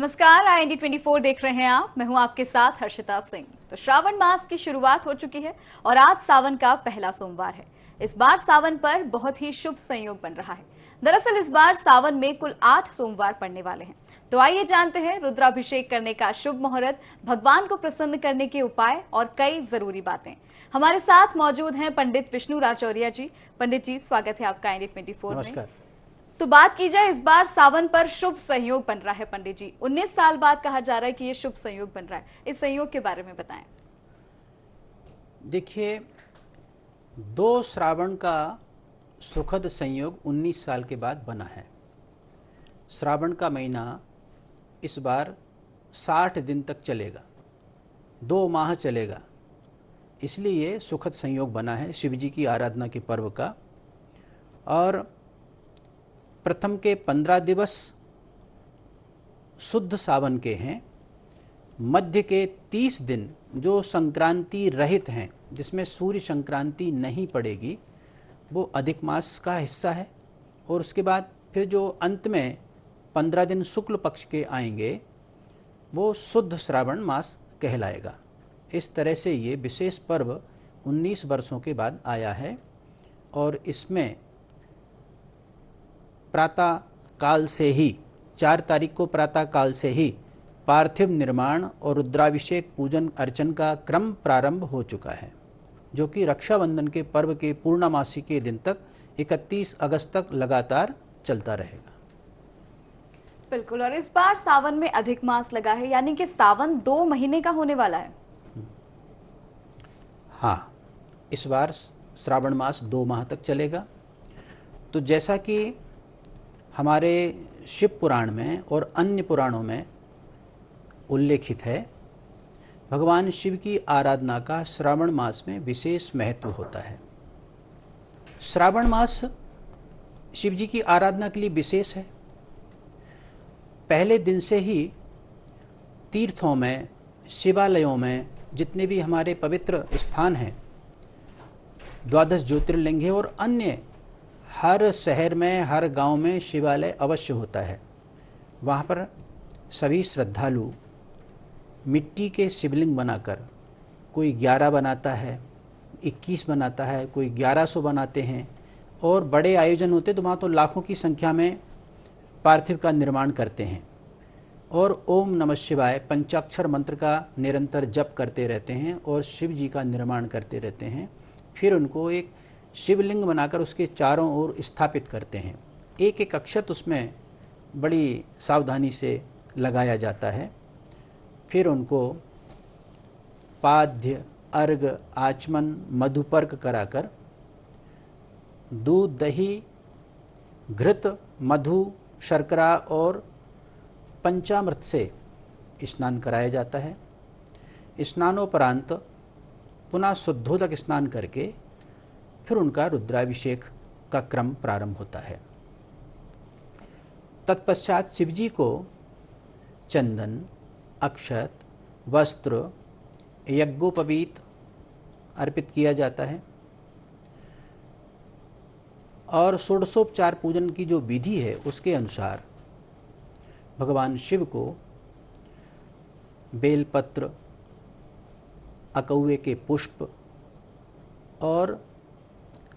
नमस्कार, IND24 देख रहे हैं आप। मैं हूं आपके साथ हर्षिता सिंह। तो श्रावण मास की शुरुआत हो चुकी है और आज सावन का पहला सोमवार है। इस बार सावन पर बहुत ही शुभ संयोग बन रहा है। दरअसल इस बार सावन में कुल 8 सोमवार पड़ने वाले हैं। तो आइए जानते हैं रुद्राभिषेक करने का शुभ मुहूर्त, भगवान को प्रसन्न करने के उपाय और कई जरूरी बातें। हमारे साथ मौजूद हैं पंडित विष्णु राजौरिया जी। पंडित जी, स्वागत है आपका IND24 में। तो बात की जाए, इस बार सावन पर शुभ संयोग बन रहा है। पंडित जी, 19 साल बाद कहा जा रहा है कि ये शुभ संयोग बन रहा है। इस संयोग के बारे में बताएं। देखिए, 2 श्रावण का सुखद संयोग 19 साल के बाद बना है। श्रावण का महीना इस बार 60 दिन तक चलेगा, 2 माह चलेगा, इसलिए सुखद संयोग बना है शिव जी की आराधना के पर्व का। और प्रथम के 15 दिवस शुद्ध सावन के हैं, मध्य के 30 दिन जो संक्रांति रहित हैं, जिसमें सूर्य संक्रांति नहीं पड़ेगी, वो अधिक मास का हिस्सा है। और उसके बाद फिर जो अंत में 15 दिन शुक्ल पक्ष के आएंगे, वो शुद्ध श्रावण मास कहलाएगा। इस तरह से ये विशेष पर्व 19 वर्षों के बाद आया है। और इसमें प्रातः काल से ही 4 तारीख को प्रातः काल से ही पार्थिव निर्माण और रुद्राभिषेक पूजन अर्चन का क्रम प्रारंभ हो चुका है, जो कि रक्षाबंधन के पर्व के पूर्णमासी के दिन तक 31 अगस्त तक लगातार चलता रहेगा। बिल्कुल। और इस बार सावन में अधिक मास लगा है, यानी कि सावन 2 महीने का होने वाला है। हाँ, इस बार श्रावण मास 2 माह तक चलेगा। तो जैसा कि हमारे शिव पुराण में और अन्य पुराणों में उल्लेखित है, भगवान शिव की आराधना का श्रावण मास में विशेष महत्व होता है। श्रावण मास शिव जी की आराधना के लिए विशेष है। पहले दिन से ही तीर्थों में, शिवालयों में, जितने भी हमारे पवित्र स्थान हैं, 12 ज्योतिर्लिंग और अन्य, हर शहर में, हर गांव में शिवालय अवश्य होता है। वहाँ पर सभी श्रद्धालु मिट्टी के शिवलिंग बनाकर, कोई 11 बनाता है, 21 बनाता है, कोई 1100 बनाते हैं, और बड़े आयोजन होते तो वहाँ तो लाखों की संख्या में पार्थिव का निर्माण करते हैं। और ओम नमः शिवाय पंचाक्षर मंत्र का निरंतर जप करते रहते हैं और शिव जी का निर्माण करते रहते हैं। फिर उनको एक शिवलिंग बनाकर उसके चारों ओर स्थापित करते हैं। एक एक अक्षत उसमें बड़ी सावधानी से लगाया जाता है। फिर उनको पाद्य, अर्घ, आचमन, मधुपर्क कराकर दूध, दही, घृत, मधु, शर्करा और पंचामृत से स्नान कराया जाता है। स्नानोपरांत पुनः शुद्धोदक स्नान करके फिर उनका रुद्राभिषेक का क्रम प्रारंभ होता है। तत्पश्चात शिवजी को चंदन, अक्षत, वस्त्र, यज्ञोपवीत अर्पित किया जाता है। और षोडशोपचार पूजन की जो विधि है, उसके अनुसार भगवान शिव को बेलपत्र, अकौवे के पुष्प और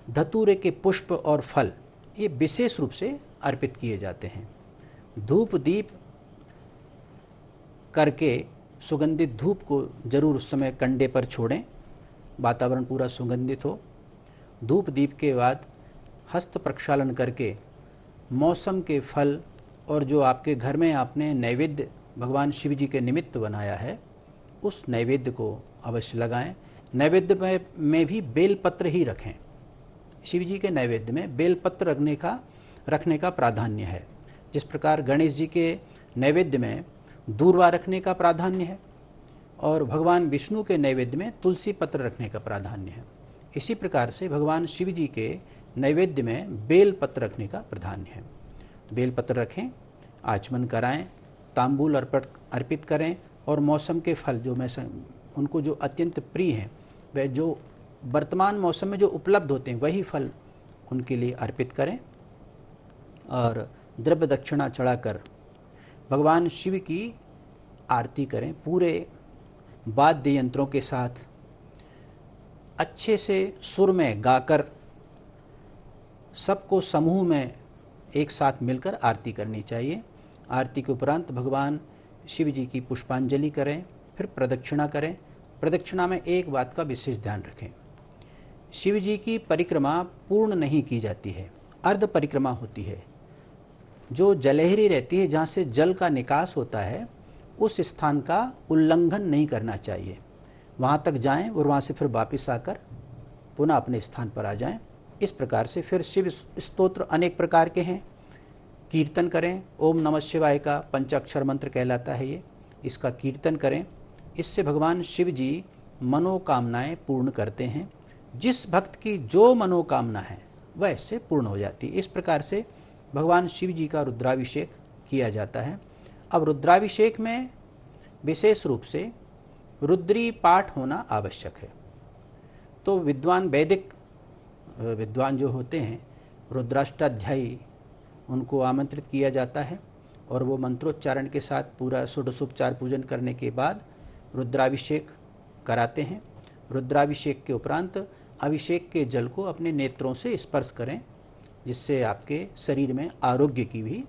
धतूरे के पुष्प और फल, ये विशेष रूप से अर्पित किए जाते हैं। धूप दीप करके सुगंधित धूप को जरूर उस समय कंडे पर छोड़ें, वातावरण पूरा सुगंधित हो। धूप दीप के बाद हस्त प्रक्षालन करके मौसम के फल और जो आपके घर में आपने नैवेद्य भगवान शिव जी के निमित्त बनाया है, उस नैवेद्य को अवश्य लगाएं। नैवेद्य में भी बेलपत्र ही रखें। शिव जी के नैवेद्य में बेलपत्र रखने का प्राधान्य है। जिस प्रकार गणेश जी के नैवेद्य में दूर्वा रखने का प्राधान्य है और भगवान विष्णु के नैवेद्य में तुलसी पत्र रखने का प्राधान्य है, इसी प्रकार से भगवान शिव जी के नैवेद्य में बेलपत्र रखने का प्राधान्य है। तो बेलपत्र रखें, आचमन कराएं, तांबूल अर्पित करें और मौसम के फल जो उनको जो अत्यंत प्रिय हैं, वह जो वर्तमान मौसम में जो उपलब्ध होते हैं, वही फल उनके लिए अर्पित करें। और द्रव्य दक्षिणा चढ़ाकर भगवान शिव की आरती करें, पूरे वाद्य यंत्रों के साथ अच्छे से सुर में गाकर सबको समूह में एक साथ मिलकर आरती करनी चाहिए। आरती के उपरांत भगवान शिव जी की पुष्पांजलि करें, फिर प्रदक्षिणा करें। प्रदक्षिणा में एक बात का विशेष ध्यान रखें, शिव जी की परिक्रमा पूर्ण नहीं की जाती है, अर्ध परिक्रमा होती है। जो जलहरी रहती है, जहाँ से जल का निकास होता है, उस स्थान का उल्लंघन नहीं करना चाहिए। वहाँ तक जाएं और वहाँ से फिर वापस आकर पुनः अपने स्थान पर आ जाएं। इस प्रकार से फिर शिव स्तोत्र अनेक प्रकार के हैं, कीर्तन करें। ओम नमः शिवाय का पंचाक्षर मंत्र कहलाता है ये, इसका कीर्तन करें। इससे भगवान शिव जी मनोकामनाएं पूर्ण करते हैं। जिस भक्त की जो मनोकामना है वह इससे पूर्ण हो जाती है। इस प्रकार से भगवान शिव जी का रुद्राभिषेक किया जाता है। अब रुद्राभिषेक में विशेष रूप से रुद्री पाठ होना आवश्यक है। तो विद्वान, वैदिक विद्वान जो होते हैं, रुद्राष्टाध्यायी, उनको आमंत्रित किया जाता है और वो मंत्रोच्चारण के साथ पूरा षोडशोपचार पूजन करने के बाद रुद्राभिषेक कराते हैं। रुद्राभिषेक के उपरांत अभिषेक के जल को अपने नेत्रों से स्पर्श करें, जिससे आपके शरीर में आरोग्य की भी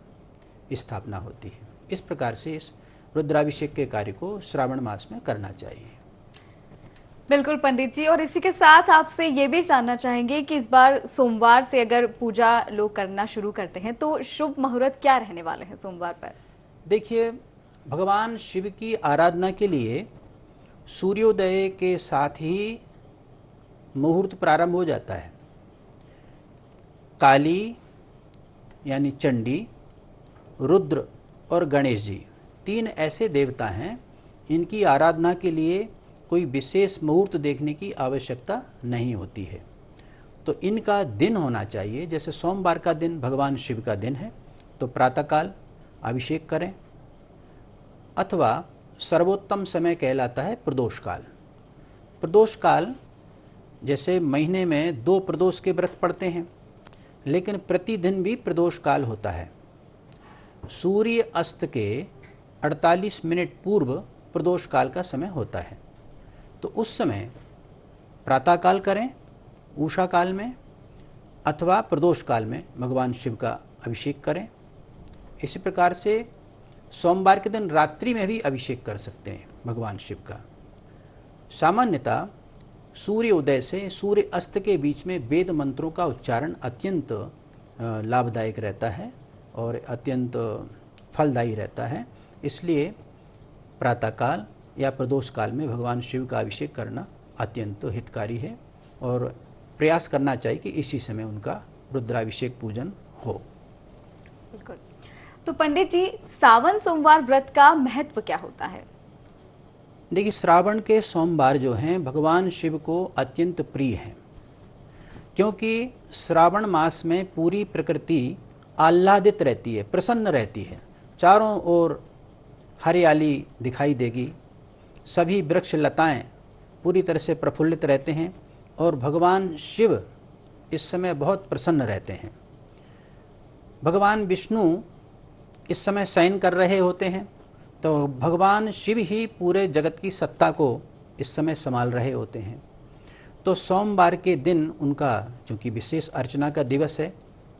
स्थापना होती है। इस प्रकार से इस रुद्राभिषेक के कार्य को श्रावण मास में करना चाहिए। बिल्कुल पंडित जी, और इसी के साथ आपसे ये भी जानना चाहेंगे कि इस बार सोमवार से अगर पूजा लोग करना शुरू करते हैं तो शुभ मुहूर्त क्या रहने वाले हैं सोमवार पर? देखिए, भगवान शिव की आराधना के लिए सूर्योदय के साथ ही मुहूर्त प्रारंभ हो जाता है। काली यानी चंडी, रुद्र और गणेश जी, तीन ऐसे देवता हैं, इनकी आराधना के लिए कोई विशेष मुहूर्त देखने की आवश्यकता नहीं होती है। तो इनका दिन होना चाहिए, जैसे सोमवार का दिन भगवान शिव का दिन है तो प्रातःकाल अभिषेक करें, अथवा सर्वोत्तम समय कहलाता है प्रदोष काल। प्रदोष काल, जैसे महीने में 2 प्रदोष के व्रत पड़ते हैं, लेकिन प्रतिदिन भी प्रदोष काल होता है। सूर्य अस्त के 48 मिनट पूर्व प्रदोष काल का समय होता है। तो उस समय प्रातःकाल करें, उषा काल में, अथवा प्रदोष काल में भगवान शिव का अभिषेक करें। इसी प्रकार से सोमवार के दिन रात्रि में भी अभिषेक कर सकते हैं भगवान शिव का। सामान्यतः सूर्य उदय से सूर्य अस्त के बीच में वेद मंत्रों का उच्चारण अत्यंत लाभदायक रहता है और अत्यंत फलदायी रहता है। इसलिए प्रातःकाल या प्रदोष काल में भगवान शिव का अभिषेक करना अत्यंत हितकारी है और प्रयास करना चाहिए कि इसी समय उनका रुद्राभिषेक पूजन हो। बिल्कुल। तो पंडित जी, सावन सोमवार व्रत का महत्व क्या होता है? देखिए, श्रावण के सोमवार जो हैं भगवान शिव को अत्यंत प्रिय हैं, क्योंकि श्रावण मास में पूरी प्रकृति आह्लादित रहती है, प्रसन्न रहती है। चारों ओर हरियाली दिखाई देगी, सभी वृक्ष लताएं पूरी तरह से प्रफुल्लित रहते हैं और भगवान शिव इस समय बहुत प्रसन्न रहते हैं। भगवान विष्णु इस समय शयन कर रहे होते हैं, तो भगवान शिव ही पूरे जगत की सत्ता को इस समय संभाल रहे होते हैं। तो सोमवार के दिन उनका चूँकि विशेष अर्चना का दिवस है,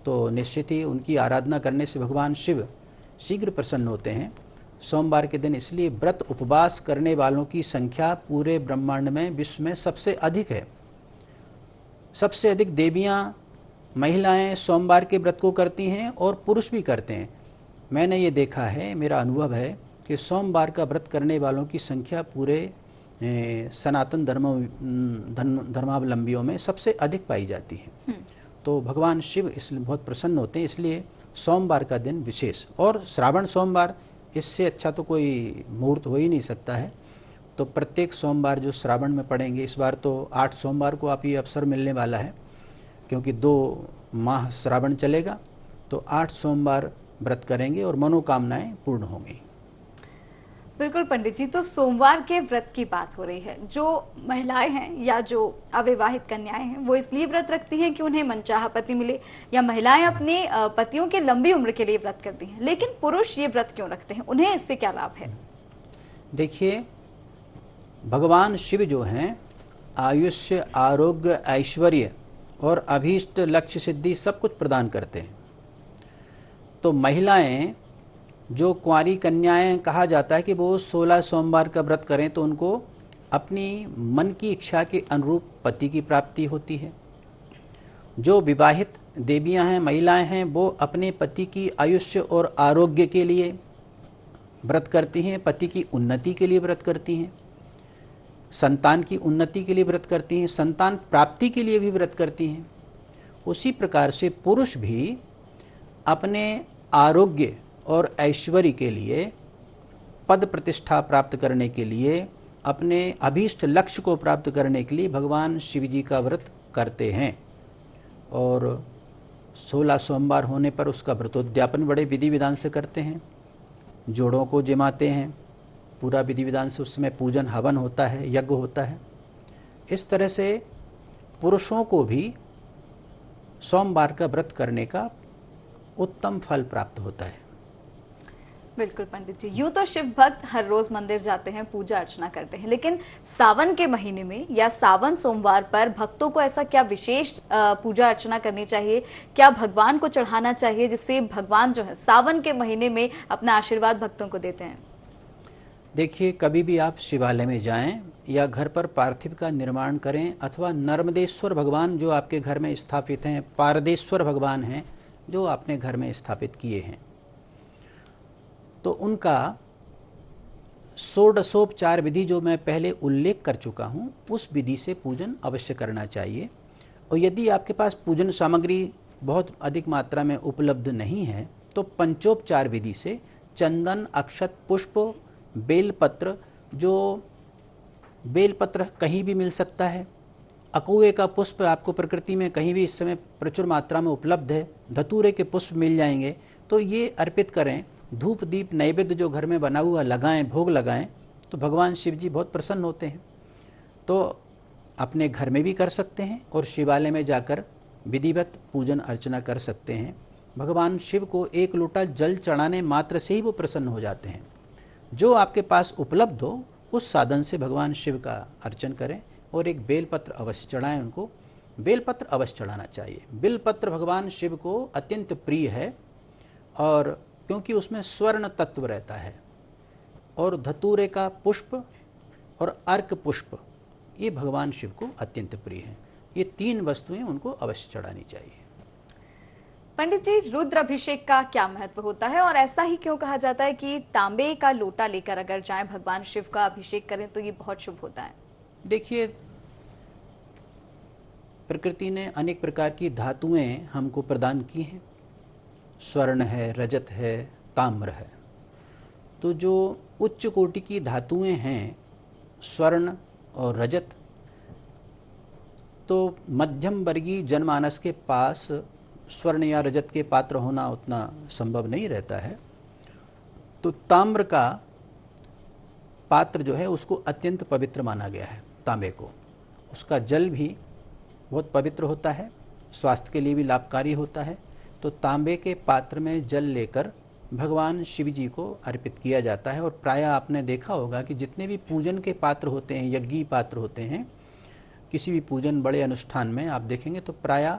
तो निश्चित ही उनकी आराधना करने से भगवान शिव शीघ्र प्रसन्न होते हैं। सोमवार के दिन इसलिए व्रत उपवास करने वालों की संख्या पूरे ब्रह्मांड में, विश्व में सबसे अधिक है। सबसे अधिक देवियाँ, महिलाएं सोमवार के व्रत को करती हैं और पुरुष भी करते हैं। मैंने ये देखा है, मेरा अनुभव है कि सोमवार का व्रत करने वालों की संख्या पूरे सनातन धर्मावलंबियों में सबसे अधिक पाई जाती है। तो भगवान शिव इसलिए बहुत प्रसन्न होते हैं, इसलिए सोमवार का दिन विशेष। और श्रावण सोमवार, इससे अच्छा तो कोई मुहूर्त हो ही नहीं सकता है। तो प्रत्येक सोमवार जो श्रावण में पड़ेंगे, इस बार तो 8 सोमवार को आप ये अवसर मिलने वाला है, क्योंकि 2 माह श्रावण चलेगा, तो 8 सोमवार व्रत करेंगे और मनोकामनाएं पूर्ण होंगी। बिल्कुल पंडित जी, तो सोमवार के व्रत की बात हो रही है। जो महिलाएं हैं या जो अविवाहित कन्याएं हैं वो इसलिए व्रत रखती हैं कि उन्हें मनचाहा पति मिले, या महिलाएं अपने पतियों के लंबी उम्र के लिए व्रत करती हैं। लेकिन पुरुष ये व्रत क्यों रखते हैं, उन्हें इससे क्या लाभ है? देखिए, भगवान शिव जो हैं आयुष्य, आरोग्य, ऐश्वर्य और अभीष्ट लक्ष्य सिद्धि सब कुछ प्रदान करते हैं। तो महिलाएं जो कुंवारी कन्याएं कहा जाता है कि वो 16 सोमवार का व्रत करें तो उनको अपनी मन की इच्छा के अनुरूप पति की प्राप्ति होती है। जो विवाहित देवियां हैं, महिलाएं हैं, वो अपने पति की आयुष्य और आरोग्य के लिए व्रत करती हैं, पति की उन्नति के लिए व्रत करती हैं, संतान की उन्नति के लिए व्रत करती हैं, संतान प्राप्ति के लिए भी व्रत करती हैं। उसी प्रकार से पुरुष भी अपने आरोग्य और ऐश्वर्य के लिए, पद प्रतिष्ठा प्राप्त करने के लिए, अपने अभीष्ट लक्ष्य को प्राप्त करने के लिए भगवान शिव जी का व्रत करते हैं। और 16 सोमवार होने पर उसका व्रतोद्यापन बड़े विधि विधान से करते हैं। जोड़ों को जिमाते हैं, पूरा विधि विधान से उसमें पूजन हवन होता है, यज्ञ होता है। इस तरह से पुरुषों को भी सोमवार का व्रत करने का उत्तम फल प्राप्त होता है। बिल्कुल पंडित जी, यूं तो शिव भक्त हर रोज मंदिर जाते हैं, पूजा अर्चना करते हैं, लेकिन सावन के महीने में या सावन सोमवार पर भक्तों को ऐसा क्या विशेष पूजा अर्चना करनी चाहिए, क्या भगवान को चढ़ाना चाहिए जिससे भगवान जो है सावन के महीने में अपना आशीर्वाद भक्तों को देते हैं? देखिए, कभी भी आप शिवालय में जाएं या घर पर पार्थिव का निर्माण करें, अथवा नर्मदेश्वर भगवान जो आपके घर में स्थापित हैं, पारदेश्वर भगवान हैं जो आपने घर में स्थापित किए हैं, तो उनका षोडशोपचार विधि जो मैं पहले उल्लेख कर चुका हूँ, उस विधि से पूजन अवश्य करना चाहिए। और यदि आपके पास पूजन सामग्री बहुत अधिक मात्रा में उपलब्ध नहीं है तो पंचोपचार विधि से चंदन, अक्षत, पुष्प, बेलपत्र, जो बेलपत्र कहीं भी मिल सकता है, अकूए का पुष्प आपको प्रकृति में कहीं भी इस समय प्रचुर मात्रा में उपलब्ध है, धतूरे के पुष्प मिल जाएंगे, तो ये अर्पित करें। धूप दीप नैवेद्य जो घर में बना हुआ लगाएं, भोग लगाएं, तो भगवान शिव जी बहुत प्रसन्न होते हैं। तो अपने घर में भी कर सकते हैं और शिवालय में जाकर विधिवत पूजन अर्चना कर सकते हैं। भगवान शिव को एक लोटा जल चढ़ाने मात्र से ही वो प्रसन्न हो जाते हैं। जो आपके पास उपलब्ध हो उस साधन से भगवान शिव का अर्चन करें और एक बेलपत्र अवश्य चढ़ाएं। उनको बेलपत्र अवश्य चढ़ाना चाहिए। बेलपत्र भगवान शिव को अत्यंत प्रिय है, और क्योंकि उसमें स्वर्ण तत्व रहता है, और धतूरे का पुष्प और अर्क पुष्प ये भगवान शिव को अत्यंत प्रिय हैं। ये 3 वस्तुएं उनको अवश्य चढ़ानी चाहिए। पंडित जी, रुद्र अभिषेक का क्या महत्व होता है, और ऐसा ही क्यों कहा जाता है कि तांबे का लोटा लेकर अगर जाएं भगवान शिव का अभिषेक करें तो ये बहुत शुभ होता है? देखिए, प्रकृति ने अनेक प्रकार की धातुएं हमको प्रदान की हैं। स्वर्ण है, रजत है, ताम्र है। तो जो उच्च कोटि की धातुएं हैं, स्वर्ण और रजत, तो मध्यम वर्गीय जनमानस के पास स्वर्ण या रजत के पात्र होना उतना संभव नहीं रहता है। तो ताम्र का पात्र जो है उसको अत्यंत पवित्र माना गया है। तांबे को, उसका जल भी बहुत पवित्र होता है, स्वास्थ्य के लिए भी लाभकारी होता है। तो तांबे के पात्र में जल लेकर भगवान शिव जी को अर्पित किया जाता है। और प्रायः आपने देखा होगा कि जितने भी पूजन के पात्र होते हैं, यज्ञीय पात्र होते हैं, किसी भी पूजन बड़े अनुष्ठान में आप देखेंगे तो प्रायः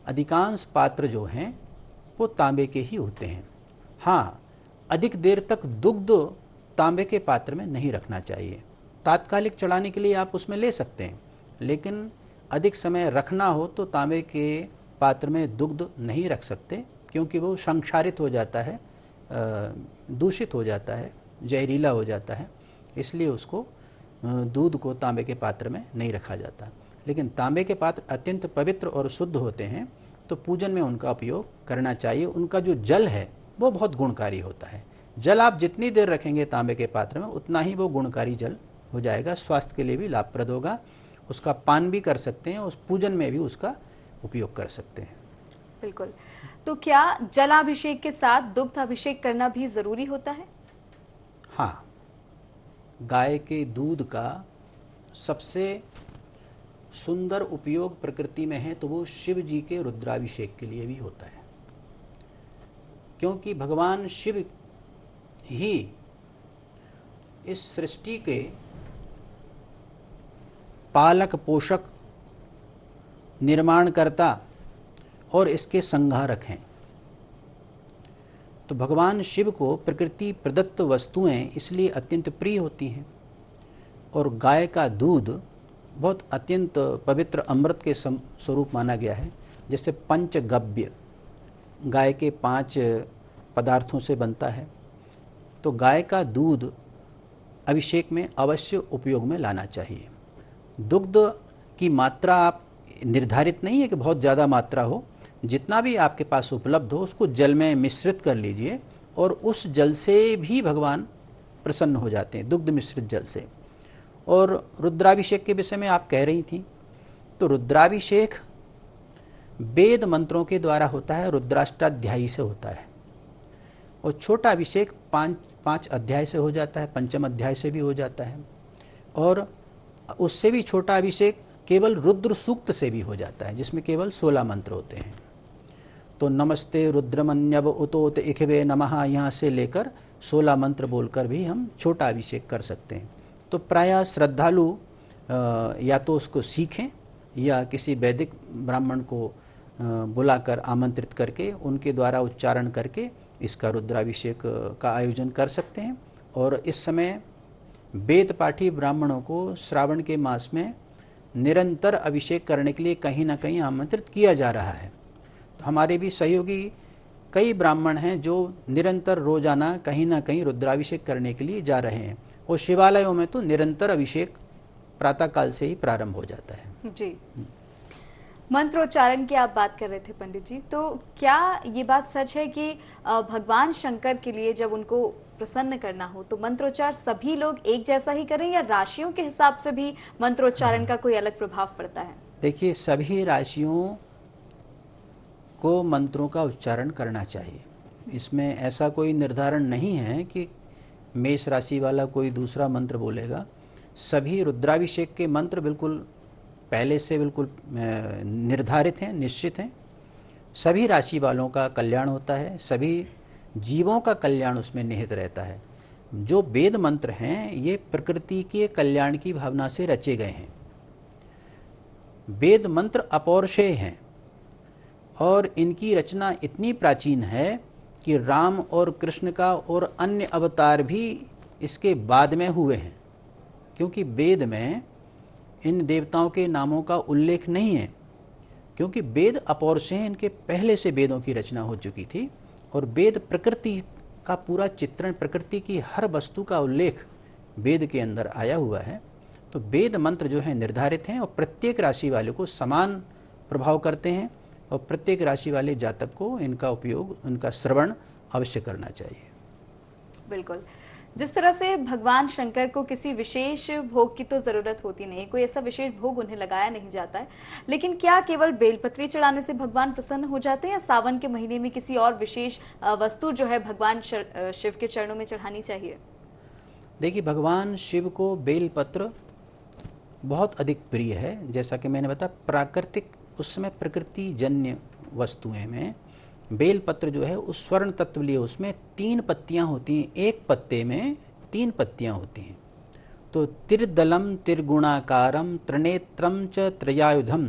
अधिकांश पात्र जो हैं वो तांबे के ही होते हैं। हाँ, अधिक देर तक दुग्ध तांबे के पात्र में नहीं रखना चाहिए। तात्कालिक चढ़ाने के लिए आप उसमें ले सकते हैं, लेकिन अधिक समय रखना हो तो तांबे के पात्र में दुग्ध नहीं रख सकते, क्योंकि वो संक्षारित हो जाता है, दूषित हो जाता है, जहरीला हो जाता है। इसलिए उसको दूध को तांबे के पात्र में नहीं रखा जाता। लेकिन तांबे के पात्र अत्यंत पवित्र और शुद्ध होते हैं, तो पूजन में उनका उपयोग करना चाहिए। उनका जो जल है वो बहुत गुणकारी होता है। जल आप जितनी देर रखेंगे तांबे के पात्र में उतना ही वो गुणकारी जल हो जाएगा, स्वास्थ्य के लिए भी लाभप्रद होगा। उसका पान भी कर सकते हैं, उस पूजन में भी उसका उपयोग कर सकते हैं। बिल्कुल। तो क्या जलाभिषेक के साथ दुग्ध अभिषेक करना भी जरूरी होता है? हाँ, गाय के दूध का सबसे सुंदर उपयोग प्रकृति में है तो वो शिव जी के रुद्राभिषेक के लिए भी होता है, क्योंकि भगवान शिव ही इस सृष्टि के पालक, पोषक, निर्माणकर्ता और इसके संहारक हैं। तो भगवान शिव को प्रकृति प्रदत्त वस्तुएं इसलिए अत्यंत प्रिय होती हैं और गाय का दूध बहुत अत्यंत पवित्र अमृत के स्वरूप माना गया है। जैसे पंचगव्य गाय के 5 पदार्थों से बनता है, तो गाय का दूध अभिषेक में अवश्य उपयोग में लाना चाहिए। दुग्ध की मात्रा आप निर्धारित नहीं है कि बहुत ज़्यादा मात्रा हो, जितना भी आपके पास उपलब्ध हो उसको जल में मिश्रित कर लीजिए और उस जल से भी भगवान प्रसन्न हो जाते हैं, दुग्ध मिश्रित जल से। और रुद्राभिषेक के विषय में आप कह रही थी, तो रुद्राभिषेक वेद मंत्रों के द्वारा होता है, रुद्राष्टाध्यायी से होता है। और छोटा अभिषेक 5 अध्याय से हो जाता है, पंचम अध्याय से भी हो जाता है। और उससे भी छोटा अभिषेक केवल रुद्र सूक्त से भी हो जाता है, जिसमें केवल 16 मंत्र होते हैं। तो नमस्ते रुद्रमन्यव उतोत इखवे नमः, यहाँ से लेकर 16 मंत्र बोलकर भी हम छोटा अभिषेक कर सकते हैं। तो प्रायः श्रद्धालु या तो उसको सीखें या किसी वैदिक ब्राह्मण को बुलाकर आमंत्रित करके उनके द्वारा उच्चारण करके इसका रुद्राभिषेक का आयोजन कर सकते हैं। और इस समय वेद पाठी ब्राह्मणों को श्रावण के मास में निरंतर अभिषेक करने के लिए कहीं ना कहीं आमंत्रित किया जा रहा है। तो हमारे भी सहयोगी कई ब्राह्मण हैं जो निरंतर रोजाना कहीं ना कहीं रुद्राभिषेक करने के लिए जा रहे हैं। और शिवालयों में तो निरंतर अभिषेक प्रातःकाल से ही प्रारंभ हो जाता है। जी, मंत्रोच्चारण की आप बात कर रहे थे पंडित जी, तो क्या ये बात सच है कि भगवान शंकर के लिए जब उनको प्रसन्न करना हो तो मंत्रोच्चार सभी लोग एक जैसा ही करें या राशियों के हिसाब से भी मंत्रोच्चारण का कोई अलग प्रभाव पड़ता है? देखिए, सभी राशियों को मंत्रों का उच्चारण करना चाहिए। इसमें ऐसा कोई निर्धारण नहीं है कि मेष राशि वाला कोई दूसरा मंत्र बोलेगा। सभी रुद्राभिषेक के मंत्र बिल्कुल पहले से बिल्कुल निर्धारित हैं, निश्चित हैं। सभी राशि वालों का कल्याण होता है, सभी जीवों का कल्याण उसमें निहित रहता है। जो वेद मंत्र हैं ये प्रकृति के कल्याण की भावना से रचे गए हैं। वेद मंत्र अपौरुषेय हैं और इनकी रचना इतनी प्राचीन है कि राम और कृष्ण का और अन्य अवतार भी इसके बाद में हुए हैं, क्योंकि वेद में इन देवताओं के नामों का उल्लेख नहीं है, क्योंकि वेद अपौरुषेय हैं। इनके पहले से वेदों की रचना हो चुकी थी और वेद प्रकृति का पूरा चित्रण, प्रकृति की हर वस्तु का उल्लेख वेद के अंदर आया हुआ है। तो वेद मंत्र जो है निर्धारित हैं और प्रत्येक राशि वाले को समान प्रभाव करते हैं और प्रत्येक राशि वाले जातक को इनका उपयोग, उनका श्रवण अवश्य करना चाहिए। बिल्कुल, जिस तरह से भगवान शंकर को किसी विशेष भोग की तो जरूरत होती नहीं, कोई ऐसा विशेष भोग उन्हें लगाया नहीं जाता है, लेकिन क्या केवल बेलपत्री चढ़ाने से भगवान प्रसन्न हो जाते हैं या सावन के महीने में किसी और विशेष वस्तु जो है भगवान शिव के चरणों में चढ़ानी चाहिए? देखिए, भगवान शिव को बेलपत्र बहुत अधिक प्रिय है। जैसा कि मैंने बताया, प्राकृतिक उस समय प्रकृति जन्य वस्तुएं में बेलपत्र जो है उस स्वर्ण तत्व लिए उसमें 3 पत्तियां होती हैं, एक पत्ते में 3 पत्तियां होती हैं। तो तिर्दलम तिर्गुणाकारम त्रिनेत्रम च त्रयायुधम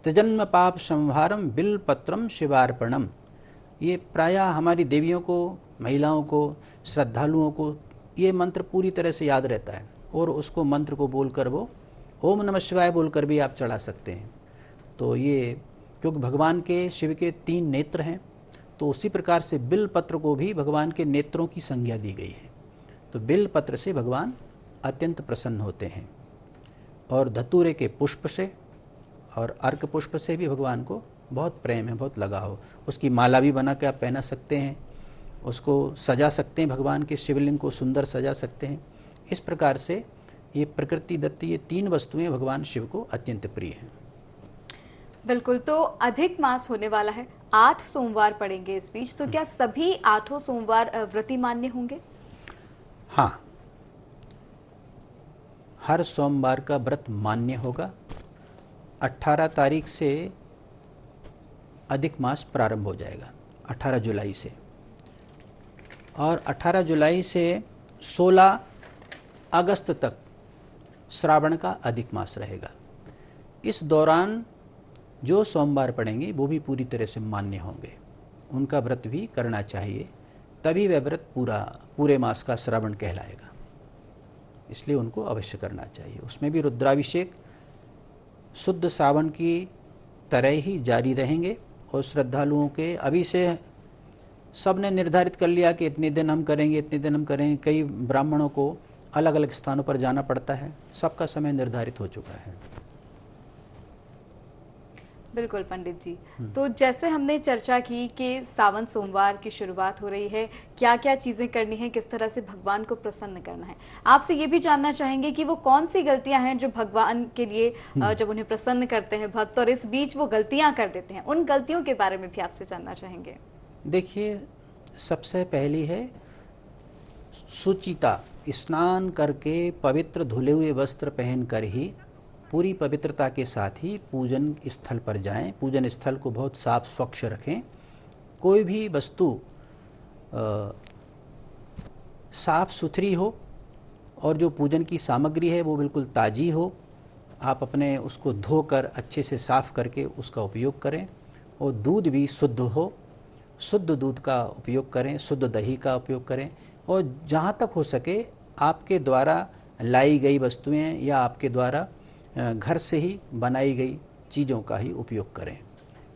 त्रिजन्म पाप संहारम बिलपत्रम शिवार्पणम। ये प्रायः हमारी देवियों को, महिलाओं को, श्रद्धालुओं को ये मंत्र पूरी तरह से याद रहता है और उसको मंत्र को बोलकर वो ओम नमः शिवाय बोलकर भी आप चढ़ा सकते हैं। तो ये क्योंकि भगवान के शिव के 3 नेत्र हैं, तो उसी प्रकार से बिल पत्र को भी भगवान के नेत्रों की संज्ञा दी गई है। तो बिल पत्र से भगवान अत्यंत प्रसन्न होते हैं और धतूरे के पुष्प से और अर्क पुष्प से भी भगवान को बहुत प्रेम है, बहुत लगाव। उसकी माला भी बना के आप पहना सकते हैं, उसको सजा सकते हैं, भगवान के शिवलिंग को सुंदर सजा सकते हैं। इस प्रकार से ये प्रकृति दत्त ये 3 वस्तुएं भगवान शिव को अत्यंत प्रिय हैं। बिल्कुल, तो अधिक मास होने वाला है, 8 सोमवार पड़ेंगे इस बीच, तो क्या सभी 8 सोमवार व्रती मान्य होंगे? हाँ, हर सोमवार का व्रत मान्य होगा। 18 तारीख से अधिक मास प्रारंभ हो जाएगा, 18 जुलाई से, और 18 जुलाई से 16 अगस्त तक श्रावण का अधिक मास रहेगा। इस दौरान जो सोमवार पड़ेंगे वो भी पूरी तरह से मान्य होंगे, उनका व्रत भी करना चाहिए, तभी वह व्रत पूरे मास का श्रावण कहलाएगा, इसलिए उनको अवश्य करना चाहिए। उसमें भी रुद्राभिषेक शुद्ध सावन की तरह ही जारी रहेंगे, और श्रद्धालुओं के अभी से सब ने निर्धारित कर लिया कि इतने दिन हम करेंगे, इतने दिन हम करेंगे। कई ब्राह्मणों को अलग अलग स्थानों पर जाना पड़ता है, सबका समय निर्धारित हो चुका है। बिल्कुल पंडित जी, तो जैसे हमने चर्चा की कि सावन सोमवार की शुरुआत हो रही है, क्या क्या चीजें करनी है, किस तरह से भगवान को प्रसन्न करना है, आपसे ये भी जानना चाहेंगे कि वो कौन सी गलतियां हैं जो भगवान के लिए जब उन्हें प्रसन्न करते हैं भक्त, और इस बीच वो गलतियां कर देते हैं, उन गलतियों के बारे में भी आपसे जानना चाहेंगे। देखिए, सबसे पहली है शुचिता। स्नान करके पवित्र धुले हुए वस्त्र पहनकर ही पूरी पवित्रता के साथ ही पूजन स्थल पर जाएं। पूजन स्थल को बहुत साफ स्वच्छ रखें। कोई भी वस्तु साफ सुथरी हो, और जो पूजन की सामग्री है वो बिल्कुल ताज़ी हो। आप अपने उसको धोकर अच्छे से साफ करके उसका उपयोग करें, और दूध भी शुद्ध हो, शुद्ध दूध का उपयोग करें, शुद्ध दही का उपयोग करें, और जहाँ तक हो सके आपके द्वारा लाई गई वस्तुएं या आपके द्वारा घर से ही बनाई गई चीज़ों का ही उपयोग करें।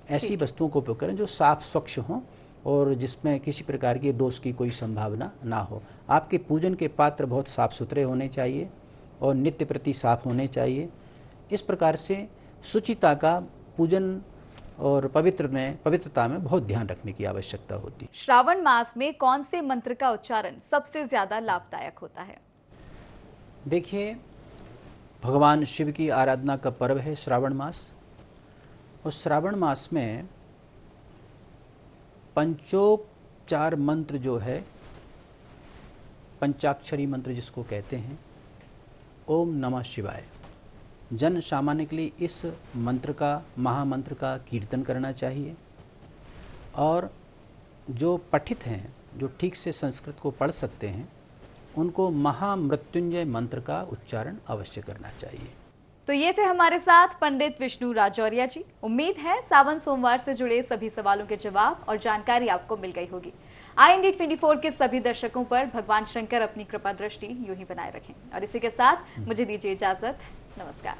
ऐसी वस्तुओं को उपयोग करें जो साफ स्वच्छ हों और जिसमें किसी प्रकार के दोष की कोई संभावना ना हो। आपके पूजन के पात्र बहुत साफ सुथरे होने चाहिए और नित्य प्रति साफ होने चाहिए। इस प्रकार से शुचिता का पूजन और पवित्रता में बहुत ध्यान रखने की आवश्यकता होती है। श्रावण मास में कौन से मंत्र का उच्चारण सबसे ज्यादा लाभदायक होता है? देखिए, भगवान शिव की आराधना का पर्व है श्रावण मास, और श्रावण मास में पंचोपचार मंत्र जो है, पंचाक्षरी मंत्र जिसको कहते हैं, ओम नमः शिवाय, जन सामान्य के लिए इस मंत्र का, महामंत्र का कीर्तन करना चाहिए। और जो पठित हैं, जो ठीक से संस्कृत को पढ़ सकते हैं, उनको महामृत्युंजय मंत्र का उच्चारण अवश्य करना चाहिए। तो ये थे हमारे साथ पंडित विष्णु राजौरिया जी। उम्मीद है सावन सोमवार से जुड़े सभी सवालों के जवाब और जानकारी आपको मिल गई होगी। IND24 के सभी दर्शकों पर भगवान शंकर अपनी कृपा दृष्टि यूं ही बनाए रखें। और इसी के साथ मुझे दीजिए इजाजत। नमस्कार।